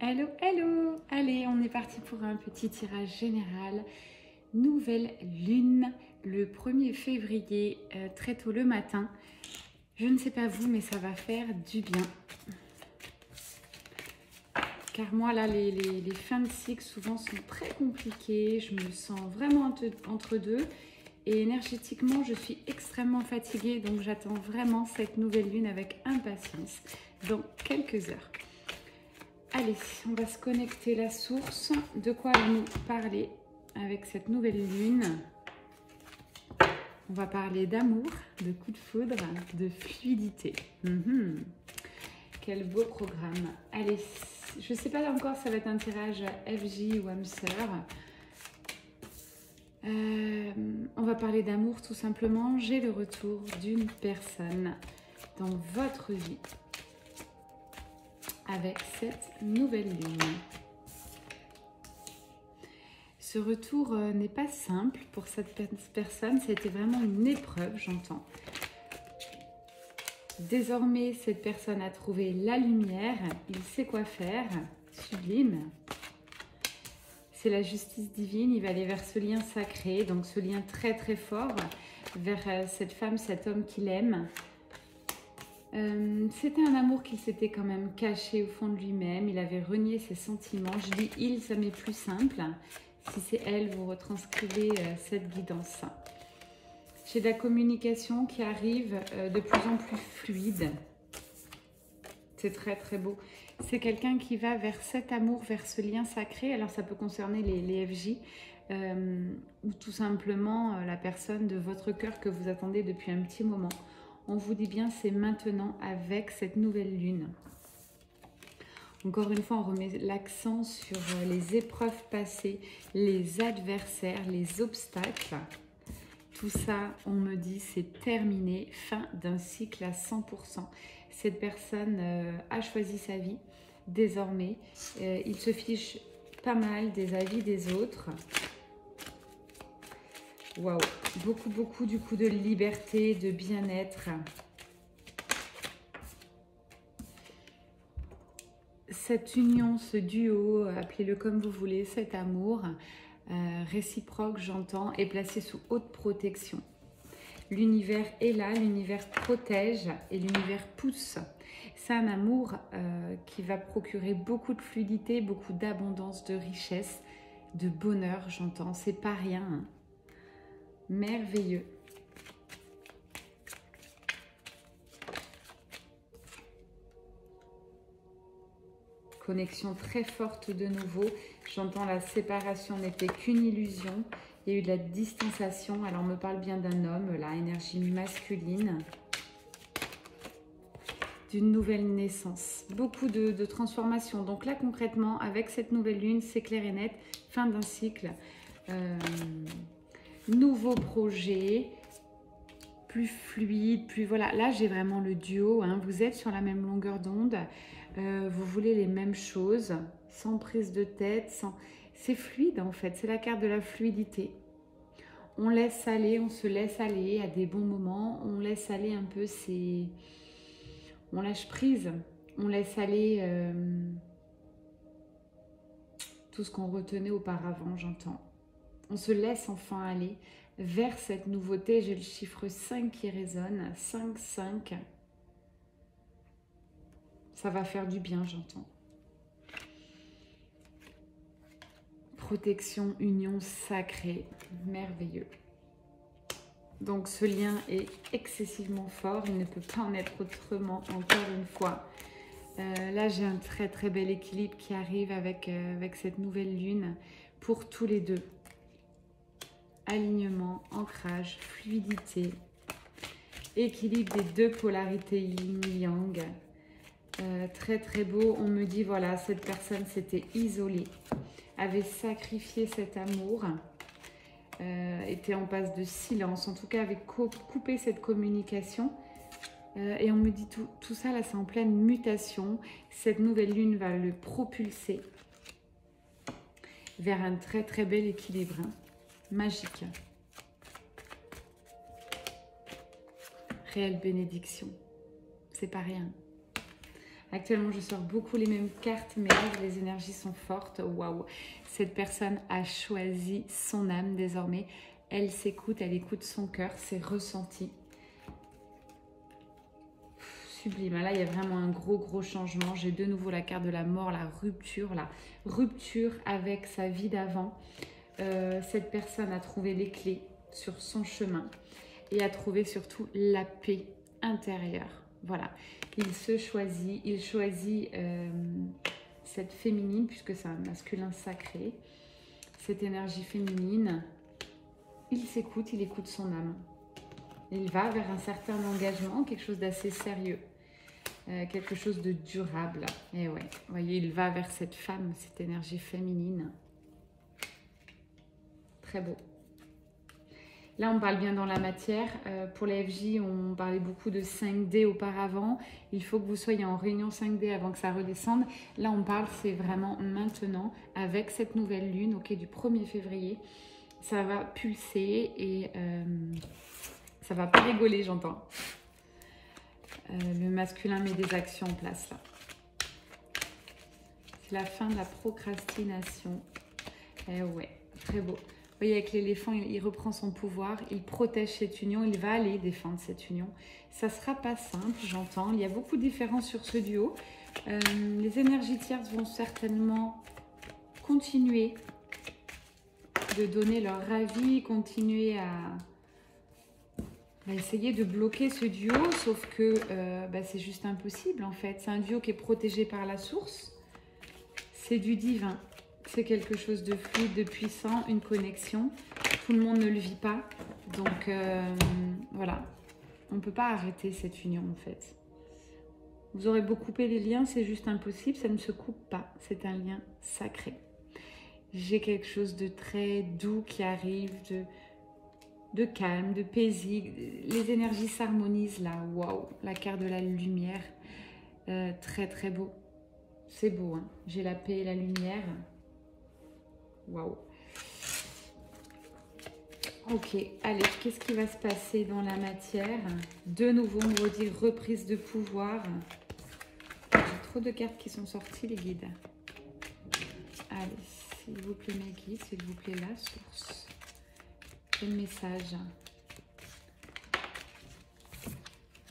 Hello, hello! Allez, on est parti pour un petit tirage général. Nouvelle lune, le 1er février, très tôt le matin. Je ne sais pas vous, mais ça va faire du bien. Car moi, là, les fins de cycle, souvent, sont très compliquées. Je me sens vraiment entre deux. Et énergétiquement, je suis extrêmement fatiguée. Donc, j'attends vraiment cette nouvelle lune avec impatience dans quelques heures. Allez, on va se connecter la source. De quoi nous parler avec cette nouvelle lune? On va parler d'amour, de coup de foudre, de fluidité. Quel beau programme. Allez, je ne sais pas là encore, ça va être un tirage FJ ou âme sœur. On va parler d'amour tout simplement. J'ai le retour d'une personne dans votre vie avec cette nouvelle lune. Ce retour n'est pas simple pour cette personne, c'était vraiment une épreuve, j'entends. Désormais, cette personne a trouvé la lumière, il sait quoi faire, sublime. C'est la justice divine, il va aller vers ce lien sacré, donc ce lien très très fort vers cette femme, cet homme qu'il aime. C'était un amour qu'il s'était quand même caché au fond de lui-même, il avait renié ses sentiments. Je dis il, ça m'est plus simple. Si c'est elle, vous retranscrivez cette guidance. J'ai de la communication qui arrive de plus en plus fluide. C'est très très beau. C'est quelqu'un qui va vers cet amour, vers ce lien sacré. Alors ça peut concerner les FJ ou tout simplement la personne de votre cœur que vous attendez depuis un petit moment. On vous dit bien, c'est maintenant avec cette nouvelle lune. Encore une fois, on remet l'accent sur les épreuves passées, les adversaires, les obstacles. Tout ça, on me dit, c'est terminé, fin d'un cycle à 100%. Cette personne a choisi sa vie. Désormais, il se fiche pas mal des avis des autres. Waouh, beaucoup du coup de liberté, de bien-être. Cette union, ce duo, appelez-le comme vous voulez, cet amour réciproque, j'entends, est placé sous haute protection. L'univers est là, l'univers protège et l'univers pousse. C'est un amour qui va procurer beaucoup de fluidité, beaucoup d'abondance, de richesse, de bonheur, j'entends. C'est pas rien. Hein. Merveilleux. Connexion très forte de nouveau. J'entends la séparation n'était qu'une illusion. Il y a eu de la distanciation. Alors on me parle bien d'un homme, la énergie masculine. D'une nouvelle naissance. Beaucoup de transformations. Donc là concrètement, avec cette nouvelle lune, c'est clair et net. Fin d'un cycle. Nouveau projet. Plus fluide, plus voilà. Là j'ai vraiment le duo. Hein. Vous êtes sur la même longueur d'onde. Vous voulez les mêmes choses, sans prise de tête, sans... C'est fluide en fait, c'est la carte de la fluidité. On laisse aller, on se laisse aller à des bons moments, on laisse aller un peu ces... On lâche prise, on laisse aller tout ce qu'on retenait auparavant, j'entends. On se laisse enfin aller vers cette nouveauté. J'ai le chiffre 5 qui résonne, 5, 5. Ça va faire du bien, j'entends. Protection, union sacrée, merveilleux. Donc ce lien est excessivement fort, il ne peut pas en être autrement, encore une fois. Là j'ai un très très bel équilibre qui arrive avec cette nouvelle lune pour tous les deux. Alignement, ancrage, fluidité, équilibre des deux polarités yin-yang. Très très beau, on me dit voilà, cette personne s'était isolée, avait sacrifié cet amour, était en passe de silence, en tout cas avait coupé cette communication. Et on me dit tout ça là, c'est en pleine mutation. Cette nouvelle lune va le propulser vers un très très bel équilibre, hein, magique. Réelle bénédiction, c'est pas rien. Actuellement, je sors beaucoup les mêmes cartes, mais là, les énergies sont fortes. Waouh! Cette personne a choisi son âme désormais. Elle s'écoute, elle écoute son cœur, ses ressentis. Sublime. Là, il y a vraiment un gros changement. J'ai de nouveau la carte de la mort, la rupture avec sa vie d'avant. Cette personne a trouvé les clés sur son chemin et a trouvé surtout la paix intérieure. Voilà, il choisit cette féminine, puisque c'est un masculin sacré, cette énergie féminine. Il s'écoute, il écoute son âme. Il va vers un certain engagement, quelque chose d'assez sérieux, quelque chose de durable. Et ouais, vous voyez, il va vers cette femme, cette énergie féminine. Très beau. Là, on parle bien dans la matière. Pour les FJ, on parlait beaucoup de 5D auparavant. Il faut que vous soyez en réunion 5D avant que ça redescende. Là, on parle, c'est vraiment maintenant, avec cette nouvelle lune, ok, du 1er février. Ça va pulser et ça va pas rigoler, j'entends. Le masculin met des actions en place, là. C'est la fin de la procrastination. Eh ouais, très beau. Vous voyez, avec l'éléphant, il reprend son pouvoir, il protège cette union, il va aller défendre cette union. Ça ne sera pas simple, j'entends. Il y a beaucoup de différences sur ce duo. Les énergies tierces vont certainement continuer de donner leur avis, continuer à essayer de bloquer ce duo, sauf que c'est juste impossible en fait. C'est un duo qui est protégé par la source, c'est du divin. C'est quelque chose de fluide, de puissant, une connexion. Tout le monde ne le vit pas. Donc, voilà. On ne peut pas arrêter cette union, en fait. Vous aurez beau couper les liens, c'est juste impossible. Ça ne se coupe pas. C'est un lien sacré. J'ai quelque chose de très doux qui arrive, de calme, de paisible. Les énergies s'harmonisent là. Waouh! La carte de la lumière. Très beau. C'est beau, hein? J'ai la paix et la lumière. Waouh. Ok, allez, qu'est-ce qui va se passer dans la matière? De nouveau, on me redit reprise de pouvoir. J'ai trop de cartes qui sont sorties, les guides. Allez, s'il vous plaît, mes guides, s'il vous plaît, la source. Quel message?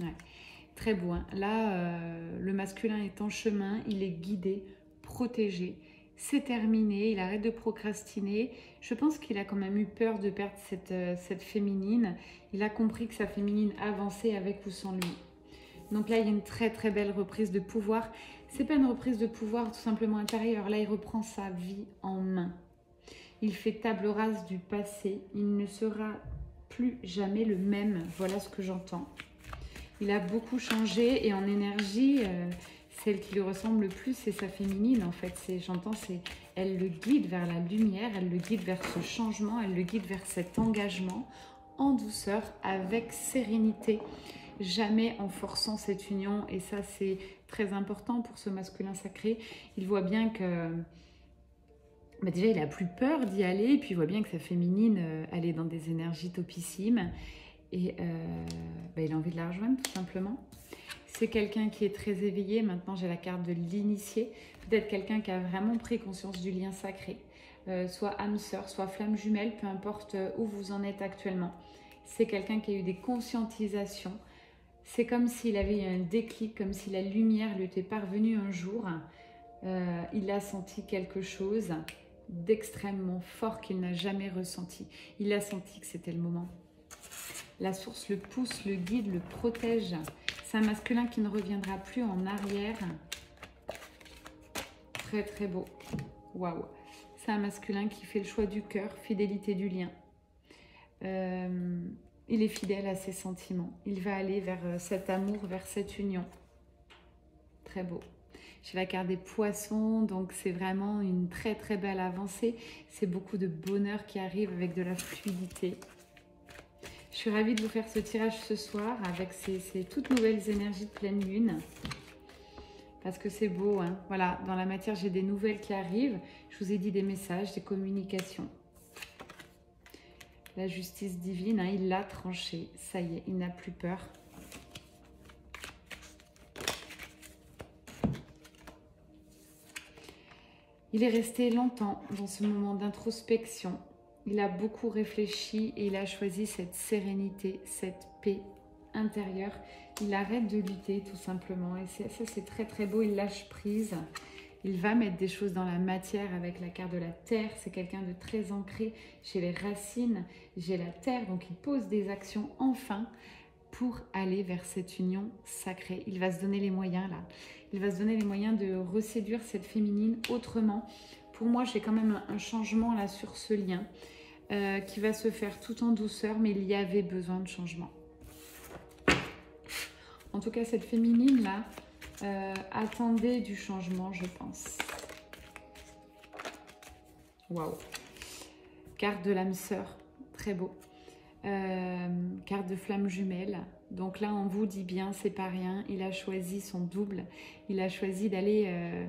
Ouais, très beau, hein. Là, le masculin est en chemin, il est guidé, protégé. C'est terminé, il arrête de procrastiner. Je pense qu'il a quand même eu peur de perdre cette féminine. Il a compris que sa féminine avançait avec ou sans lui. Donc là, il y a une très belle reprise de pouvoir. C'est pas une reprise de pouvoir tout simplement intérieure. Là, il reprend sa vie en main. Il fait table rase du passé. Il ne sera plus jamais le même. Voilà ce que j'entends. Il a beaucoup changé et en énergie... celle qui lui ressemble le plus, c'est sa féminine en fait. J'entends, elle le guide vers la lumière, elle le guide vers ce changement, elle le guide vers cet engagement en douceur, avec sérénité, jamais en forçant cette union. Et ça, c'est très important pour ce masculin sacré. Il voit bien que déjà, il a plus peur d'y aller, et puis il voit bien que sa féminine, elle est dans des énergies topissimes. Et il a envie de la rejoindre tout simplement. C'est quelqu'un qui est très éveillé. Maintenant, j'ai la carte de l'initié. Peut-être quelqu'un qui a vraiment pris conscience du lien sacré. Soit âme sœur, soit flamme jumelle, peu importe où vous en êtes actuellement. C'est quelqu'un qui a eu des conscientisations. C'est comme s'il avait eu un déclic, comme si la lumière lui était parvenue un jour. Il a senti quelque chose d'extrêmement fort qu'il n'a jamais ressenti. Il a senti que c'était le moment. La source le pousse, le guide, le protège. C'est un masculin qui ne reviendra plus en arrière. Très beau. Waouh. C'est un masculin qui fait le choix du cœur, fidélité du lien. Il est fidèle à ses sentiments. Il va aller vers cet amour, vers cette union. Très beau. J'ai la carte des poissons, donc c'est vraiment une très belle avancée. C'est beaucoup de bonheur qui arrive avec de la fluidité. Je suis ravie de vous faire ce tirage ce soir avec ces toutes nouvelles énergies de pleine lune. Parce que c'est beau, hein. Voilà, dans la matière, j'ai des nouvelles qui arrivent. Je vous ai dit des messages, des communications. La justice divine, hein, il l'a tranché. Ça y est, il n'a plus peur. Il est resté longtemps dans ce moment d'introspection. Il a beaucoup réfléchi et il a choisi cette sérénité, cette paix intérieure. Il arrête de lutter tout simplement. Et ça, c'est très très beau. Il lâche prise. Il va mettre des choses dans la matière avec la carte de la terre. C'est quelqu'un de très ancré. J'ai les racines, j'ai la terre. Donc il pose des actions enfin pour aller vers cette union sacrée. Il va se donner les moyens là. Il va se donner les moyens de reséduire cette féminine autrement. Pour moi, j'ai quand même un changement là sur ce lien qui va se faire tout en douceur, mais il y avait besoin de changement. En tout cas, cette féminine là attendait du changement, je pense. Waouh! Carte de l'âme sœur, très beau. Carte de flamme jumelle. Donc là, on vous dit bien, c'est pas rien. Il a choisi son double. Il a choisi d'aller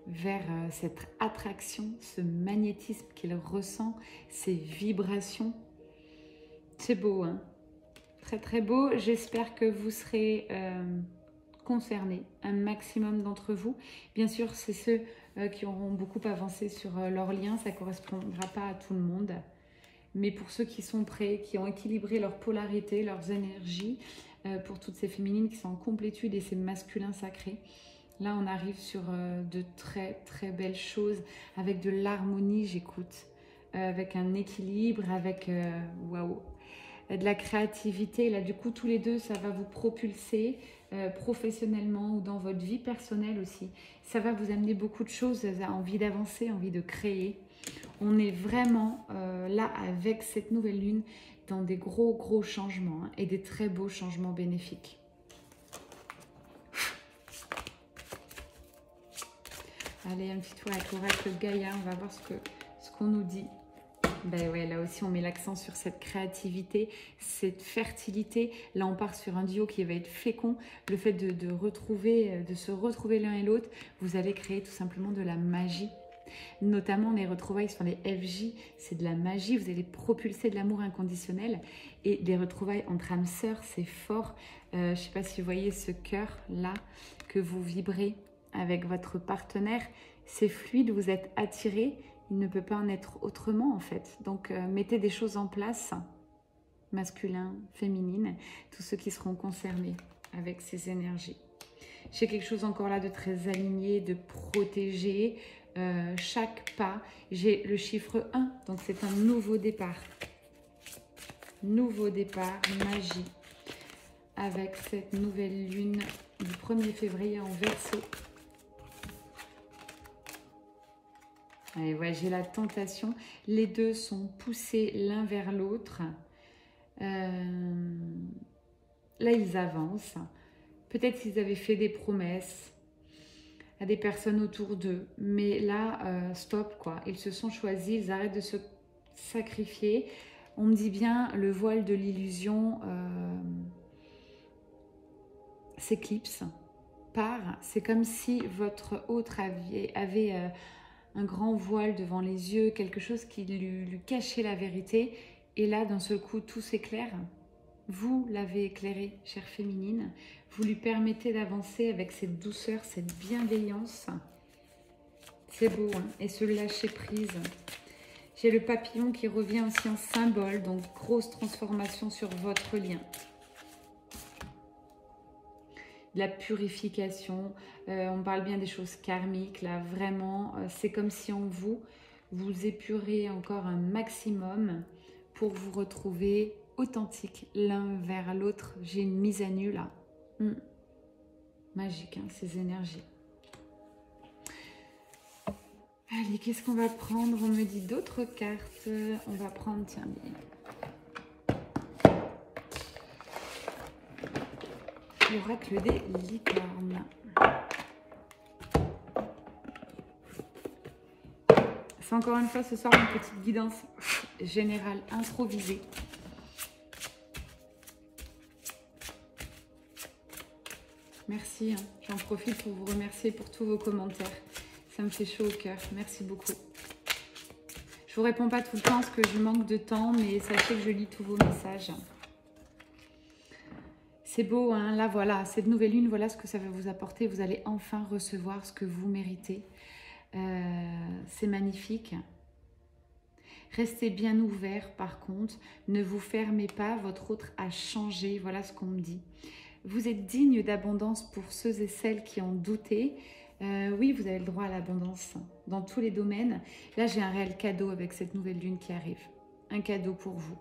vers cette attraction, ce magnétisme qu'il ressent, ces vibrations. C'est beau, hein? Très très beau. J'espère que vous serez concernés, un maximum d'entre vous. Bien sûr, c'est ceux qui auront beaucoup avancé sur leur lien. Ça ne correspondra pas à tout le monde. Mais pour ceux qui sont prêts, qui ont équilibré leur polarité, leurs énergies, pour toutes ces féminines qui sont en complétude et ces masculins sacrés, là on arrive sur de très très belles choses, avec de l'harmonie, j'écoute, avec un équilibre, avec waouh, de la créativité. Là du coup tous les deux ça va vous propulser professionnellement ou dans votre vie personnelle aussi. Ça va vous amener beaucoup de choses, envie d'avancer, envie de créer. On est vraiment là avec cette nouvelle lune dans des gros changements hein, et des très beaux changements bénéfiques. Allez, un petit tour avec l'oracle Gaïa, on va voir ce qu'on nous dit. Ben ouais, là aussi on met l'accent sur cette créativité, cette fertilité. Là on part sur un duo qui va être fécond. Le fait de se retrouver l'un et l'autre, vous allez créer tout simplement de la magie. Notamment les retrouvailles sur les FJ, c'est de la magie, vous allez propulser de l'amour inconditionnel. Et les retrouvailles entre âmes sœurs, c'est fort. Je ne sais pas si vous voyez ce cœur là que vous vibrez avec votre partenaire. C'est fluide, vous êtes attirés, il ne peut pas en être autrement en fait. Donc mettez des choses en place, masculin, féminine, tous ceux qui seront concernés avec ces énergies. J'ai quelque chose encore là de très aligné, de protégé. Chaque pas, j'ai le chiffre 1, donc c'est un nouveau départ. Nouveau départ, magie. Avec cette nouvelle lune du 1er février en Verseau. Et ouais, j'ai la tentation. Les deux sont poussés l'un vers l'autre. Là, ils avancent. Peut-être qu'ils avaient fait des promesses à des personnes autour d'eux. Mais là, stop, quoi. Ils se sont choisis, ils arrêtent de se sacrifier. On me dit bien, le voile de l'illusion s'éclipse, part. C'est comme si votre autre avait un grand voile devant les yeux, quelque chose qui lui cachait la vérité. Et là, d'un seul coup, tout s'éclaire. Vous l'avez éclairé, chère féminine. Vous lui permettez d'avancer avec cette douceur, cette bienveillance. C'est beau, hein? Et se lâcher prise. J'ai le papillon qui revient aussi en symbole, donc grosse transformation sur votre lien. La purification, on parle bien des choses karmiques, là vraiment, c'est comme si en vous épurez encore un maximum pour vous retrouver authentique l'un vers l'autre. J'ai une mise à nu là. Magique, hein, ces énergies. Allez, qu'est-ce qu'on va prendre? On me dit d'autres cartes. On va prendre, tiens, l'oracle des licornes. C'est encore une fois ce soir une petite guidance générale improvisée. Merci, hein. J'en profite pour vous remercier pour tous vos commentaires. Ça me fait chaud au cœur. Merci beaucoup. Je ne vous réponds pas tout le temps parce que je manque de temps, mais sachez que je lis tous vos messages. C'est beau, hein. Là, voilà, cette nouvelle lune, voilà ce que ça va vous apporter. Vous allez enfin recevoir ce que vous méritez. C'est magnifique. Restez bien ouvert par contre, ne vous fermez pas, votre autre a changé, voilà ce qu'on me dit. Vous êtes digne d'abondance pour ceux et celles qui ont douté. Oui, vous avez le droit à l'abondance dans tous les domaines. Là, j'ai un réel cadeau avec cette nouvelle lune qui arrive. Un cadeau pour vous.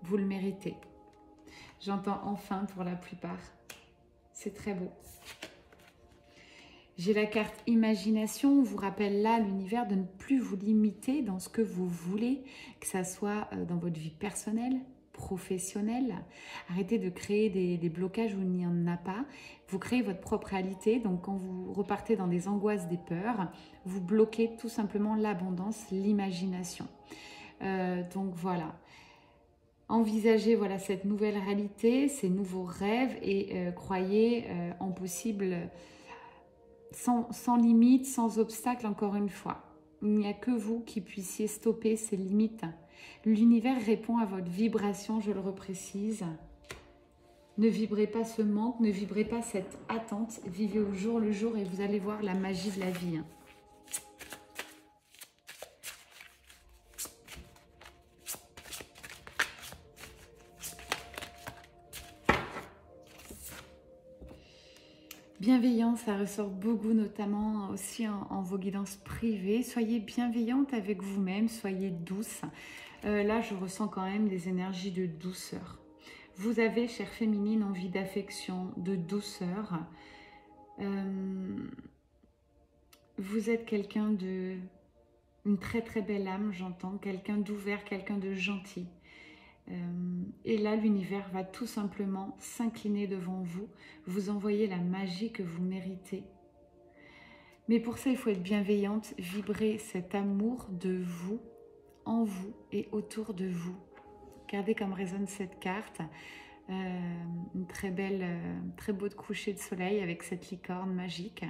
Vous le méritez. J'entends enfin pour la plupart. C'est très beau. J'ai la carte imagination. On vous rappelle là l'univers de ne plus vous limiter dans ce que vous voulez, que ça soit dans votre vie personnelle, professionnelle. Arrêtez de créer des blocages où il n'y en a pas. Vous créez votre propre réalité. Donc quand vous repartez dans des angoisses, des peurs, vous bloquez tout simplement l'abondance, l'imagination. Donc voilà. Envisagez voilà, cette nouvelle réalité, ces nouveaux rêves et croyez en possible sans limite, sans obstacle encore une fois. Il n'y a que vous qui puissiez stopper ces limites. L'univers répond à votre vibration, je le reprécise. Ne vibrez pas ce manque, ne vibrez pas cette attente. Vivez au jour le jour et vous allez voir la magie de la vie. Bienveillance, ça ressort beaucoup, notamment aussi en vos guidances privées. Soyez bienveillante avec vous-même, soyez douce. Là, je ressens quand même des énergies de douceur. Vous avez, chère féminine, envie d'affection, de douceur. Vous êtes quelqu'un de... une très très belle âme, j'entends. Quelqu'un d'ouvert, quelqu'un de gentil. Et là, l'univers va tout simplement s'incliner devant vous, vous envoyer la magie que vous méritez. Mais pour ça, il faut être bienveillante, vibrer cet amour de vous, en vous et autour de vous. Regardez comme résonne cette carte. Une très belle, très beau coucher de soleil avec cette licorne magique.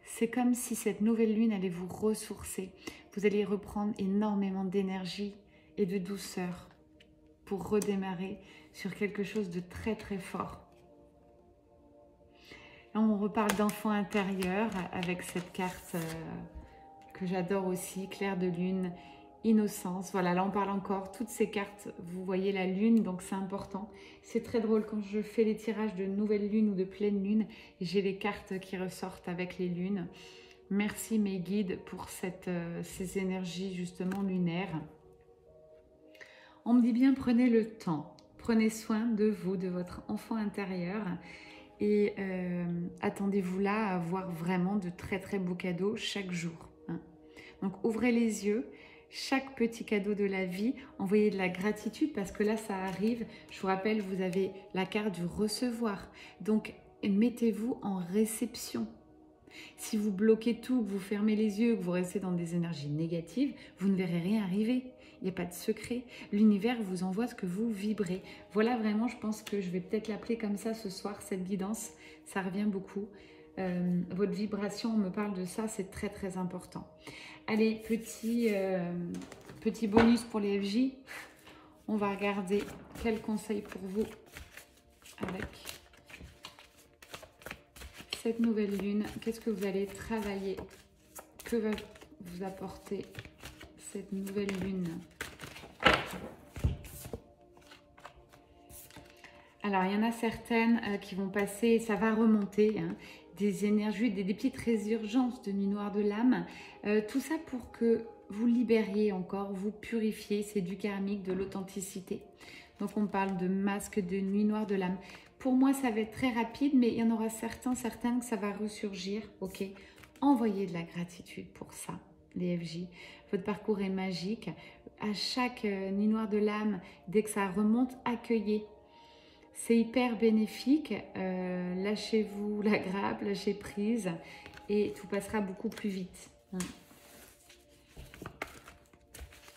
C'est comme si cette nouvelle lune allait vous ressourcer. Vous allez reprendre énormément d'énergie et de douceur pour redémarrer sur quelque chose de très très fort. Là, on reparle d'enfant intérieur avec cette carte que j'adore aussi, clair de lune, innocence. Voilà, là on parle encore, toutes ces cartes, vous voyez la lune, donc c'est important. C'est très drôle quand je fais les tirages de nouvelle lune ou de pleine lune, j'ai les cartes qui ressortent avec les lunes. Merci mes guides pour ces énergies justement lunaires. On me dit bien, prenez le temps, prenez soin de vous, de votre enfant intérieur et attendez-vous là à avoir vraiment de très très beaux cadeaux chaque jour. Donc ouvrez les yeux, chaque petit cadeau de la vie, envoyez de la gratitude parce que là ça arrive. Je vous rappelle, vous avez la carte du recevoir, donc mettez-vous en réception. Si vous bloquez tout, que vous fermez les yeux, que vous restez dans des énergies négatives, vous ne verrez rien arriver. Il n'y a pas de secret. L'univers vous envoie ce que vous vibrez. Voilà vraiment, je pense que je vais peut-être l'appeler comme ça ce soir, cette guidance. Ça revient beaucoup. Votre vibration, on me parle de ça, c'est très très important. Allez, petit bonus pour les FJ. On va regarder quel conseil pour vous avec cette nouvelle lune. Qu'est-ce que vous allez travailler? Que va vous apporter cette nouvelle lune? Alors, il y en a certaines qui vont passer, ça va remonter, hein, des énergies, des petites résurgences de nuit noire de l'âme. Tout ça pour que vous libériez encore, vous purifiez, c'est du karmique, de l'authenticité. Donc, on parle de masque de nuit noire de l'âme. Pour moi, ça va être très rapide, mais il y en aura certains que ça va ressurgir, ok? Envoyez de la gratitude pour ça, les FJ. Votre parcours est magique. À chaque nuit noire de l'âme, dès que ça remonte, accueillez. C'est hyper bénéfique. Lâchez-vous la grappe, lâchez prise et tout passera beaucoup plus vite.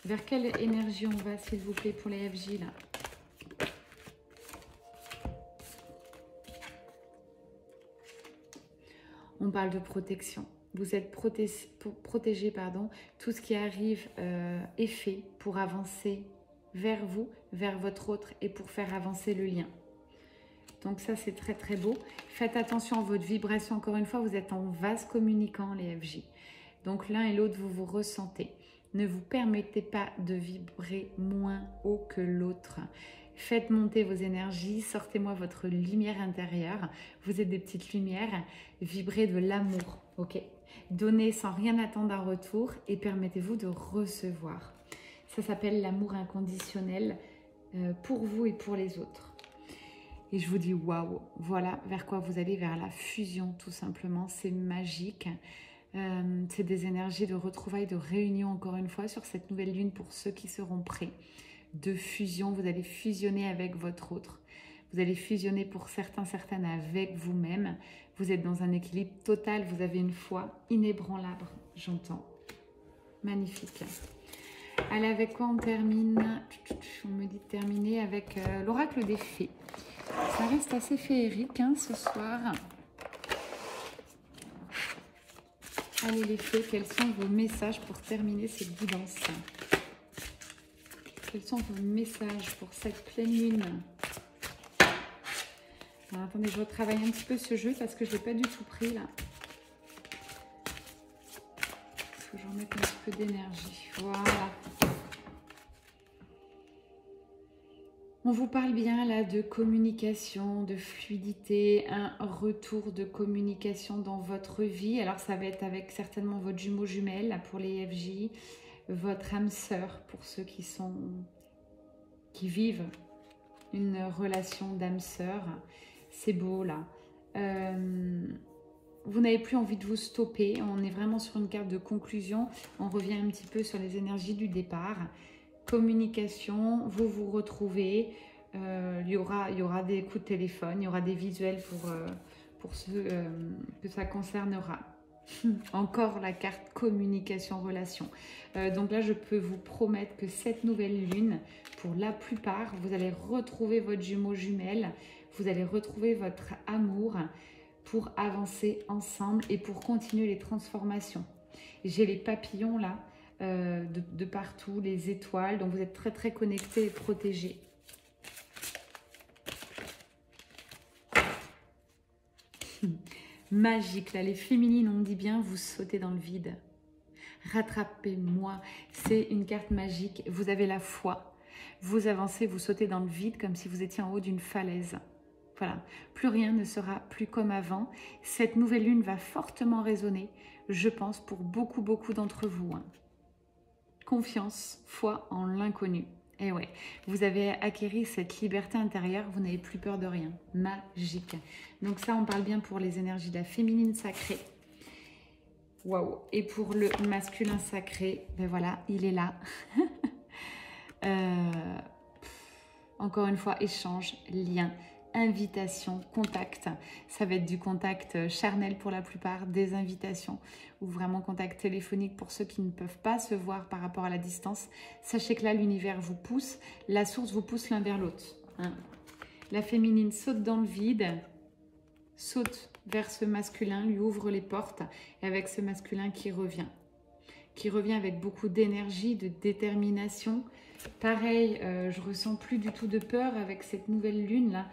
Vers quelle énergie on va, s'il vous plaît, pour les FJ, là? On parle de protection. Vous êtes protégé, pardon. Tout ce qui arrive est fait pour avancer vers vous, vers votre autre et pour faire avancer le lien. Donc ça, c'est très très beau. Faites attention à votre vibration. Encore une fois, vous êtes en vase communicant, les FJ. Donc l'un et l'autre, vous vous ressentez. Ne vous permettez pas de vibrer moins haut que l'autre. Faites monter vos énergies, sortez-moi votre lumière intérieure. Vous êtes des petites lumières, vibrez de l'amour, ok? Donnez sans rien attendre en retour et permettez-vous de recevoir. Ça s'appelle l'amour inconditionnel pour vous et pour les autres. Et je vous dis waouh, voilà vers quoi vous allez, vers la fusion tout simplement. C'est magique. C'est des énergies de retrouvailles, de réunion encore une fois sur cette nouvelle lune pour ceux qui seront prêts. De fusion, vous allez fusionner avec votre autre. Vous allez fusionner pour certains, certaines avec vous-même. Vous êtes dans un équilibre total, vous avez une foi inébranlable, j'entends. Magnifique. Allez, avec quoi on termine? On me dit de terminer avec l'oracle des fées. Ça reste assez féerique hein, ce soir. Allez les fées, quels sont vos messages pour terminer cette guidance? Quels sont vos messages pour cette pleine lune? Alors, attendez, je retravaille un petit peu ce jeu parce que je ne l'ai pas du tout pris là. Il faut que je remette un petit peu d'énergie. Voilà. On vous parle bien là de communication, de fluidité, un retour de communication dans votre vie. Alors ça va être avec certainement votre jumeau jumelle là, pour les FJ, votre âme sœur pour ceux qui vivent une relation d'âme sœur. C'est beau là. Vous n'avez plus envie de vous stopper. On est vraiment sur une carte de conclusion. On revient un petit peu sur les énergies du départ. Communication, vous vous retrouvez. Il y aura des coups de téléphone, il y aura des visuels pour ceux que ça concernera. Encore la carte communication relation. Donc là, je peux vous promettre que cette nouvelle lune, pour la plupart, vous allez retrouver votre jumeau jumelle, vous allez retrouver votre amour pour avancer ensemble et pour continuer les transformations. J'ai les papillons là, de partout, les étoiles, donc vous êtes très très connectés et protégés. Magique, là, les féminines, on me dit bien, vous sautez dans le vide. Rattrapez-moi, c'est une carte magique, vous avez la foi, vous avancez, vous sautez dans le vide comme si vous étiez en haut d'une falaise. Voilà, plus rien ne sera plus comme avant. Cette nouvelle lune va fortement résonner, je pense, pour beaucoup d'entre vous. Hein. Confiance, foi en l'inconnu. Et ouais, vous avez acquéri cette liberté intérieure, vous n'avez plus peur de rien. Magique. Donc ça, on parle bien pour les énergies de la féminine sacrée. Waouh. Et pour le masculin sacré, ben voilà, il est là. Encore une fois, échange, lien, invitation, contact. Ça va être du contact charnel pour la plupart, des invitations ou vraiment contact téléphonique pour ceux qui ne peuvent pas se voir par rapport à la distance. Sachez que là, l'univers vous pousse, la source vous pousse l'un vers l'autre. Hein. La féminine saute dans le vide, saute vers ce masculin, lui ouvre les portes et avec ce masculin qui revient avec beaucoup d'énergie, de détermination. Pareil, je ressens plus du tout de peur avec cette nouvelle lune là.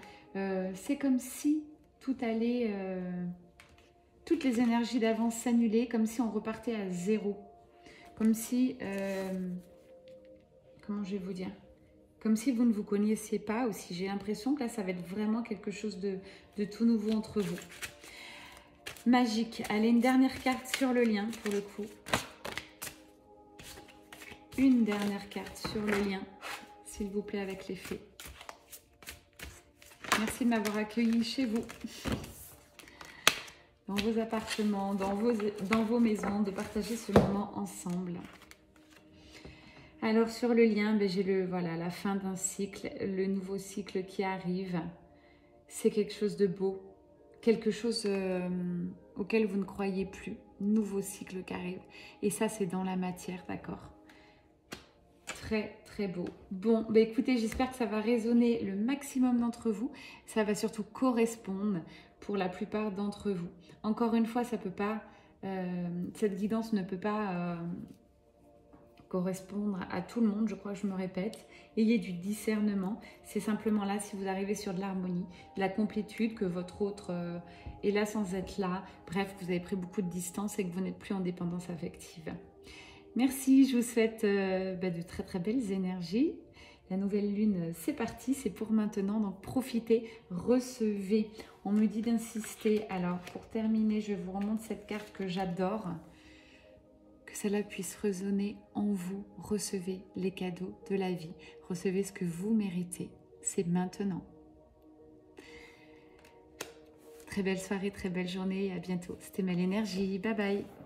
C'est comme si tout allait, toutes les énergies d'avance s'annulaient, comme si on repartait à zéro. Comme si, comment je vais vous dire, comme si vous ne vous connaissiez pas aussi. J'ai l'impression que là, ça va être vraiment quelque chose de tout nouveau entre vous. Magique. Allez, une dernière carte sur le lien pour le coup. Une dernière carte sur le lien, s'il vous plaît, avec les fées. Merci de m'avoir accueilli chez vous, dans vos appartements, dans vos maisons, de partager ce moment ensemble. Alors sur le lien, ben, j'ai voilà, la fin d'un cycle, le nouveau cycle qui arrive. C'est quelque chose de beau, quelque chose auquel vous ne croyez plus. Nouveau cycle qui arrive. Et ça, c'est dans la matière, d'accord ? Très très beau. Bon, bah écoutez, j'espère que ça va résonner le maximum d'entre vous. Ça va surtout correspondre pour la plupart d'entre vous. Encore une fois, ça peut pas, cette guidance ne peut pas correspondre à tout le monde, je crois que je me répète. Ayez du discernement, c'est simplement là si vous arrivez sur de l'harmonie, de la complétude, que votre autre est là sans être là, bref, que vous avez pris beaucoup de distance et que vous n'êtes plus en dépendance affective. Merci, je vous souhaite de très très belles énergies. La nouvelle lune, c'est parti, c'est pour maintenant, donc profitez, recevez. On me dit d'insister. Alors, pour terminer, je vous remonte cette carte que j'adore. Que cela puisse résonner en vous. Recevez les cadeaux de la vie. Recevez ce que vous méritez. C'est maintenant. Très belle soirée, très belle journée. À bientôt. C'était Mel Énergie. Bye bye.